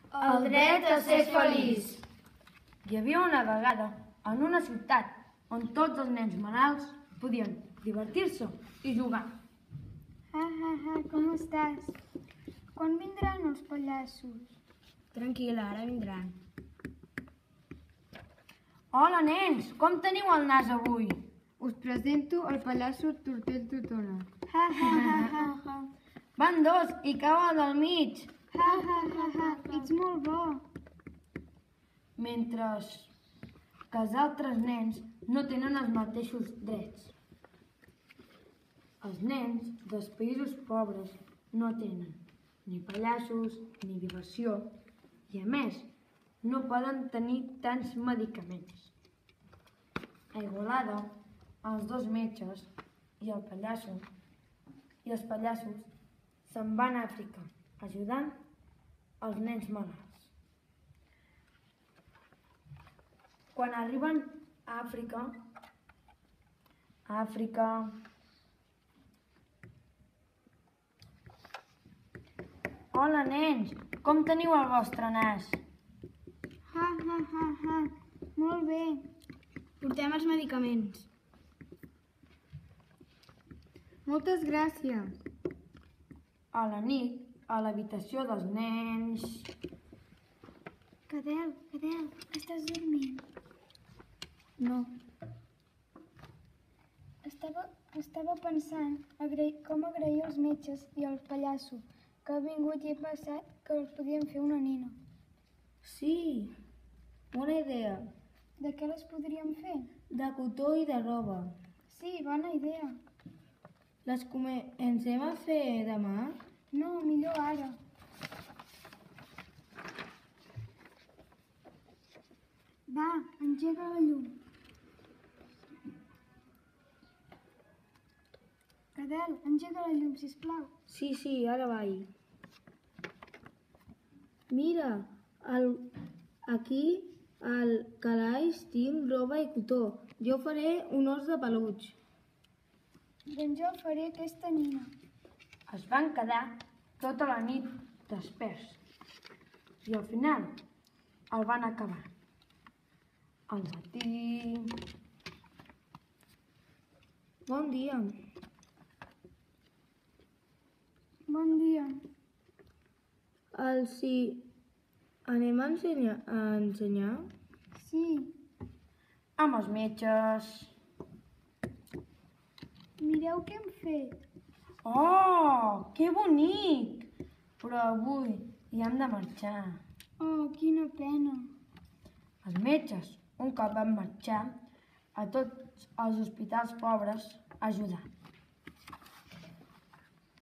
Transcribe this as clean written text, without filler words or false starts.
El dret a ser feliç. Hi havia una vegada, en una ciutat, on tots els nens malalts podien divertir-se i jugar. Com estàs? Quan vindran els pallassos? Tranquil·la, ara vindran. Hola, nens! Com teniu el nas avui? Us presento el pallasso Tortell Totona. Van dos i cauen al mig. Ets molt bo. Mentre que els altres nens no tenen els mateixos drets. Els nens dels països pobres no tenen ni pallassos ni diversió i, a més, no poden tenir tants medicaments. A Igualada, els dos metges i els pallassos se'n van a Àfrica ajudant els nens malalts. Quan arriben a Àfrica, hola, nens! Com teniu el vostre nas? Molt bé. Portem els medicaments. Moltes gràcies. A la nit, a l'habitació dels nens... Cadel, estàs dormint? No. Estava pensant com agrair als metges i al pallasso que ha vingut i he pensat que els podíem fer una nina. Sí, bona idea. De què les podríem fer? De cotó i de roba. Sí, bona idea. Les comencem a fer demà? No, millor ara. Va, engega la llum. Cadel, engega la llum, sisplau. Sí, ara vaig. Mira, aquí al calaix tinc roba i cotó. Jo faré un os de peluig. Doncs jo faré aquesta nina. Es van quedar tota la nit desperts i al final el van acabar. Al matí... Bon dia. Bon dia. Si anem a ensenyar? Sí, Amb els metges... mireu què hem fet. Oh, que bonic! Però avui ja hem de marxar. Oh, quina pena. Els metges, un cop van marxar, a tots els hospitals pobres a ajudar.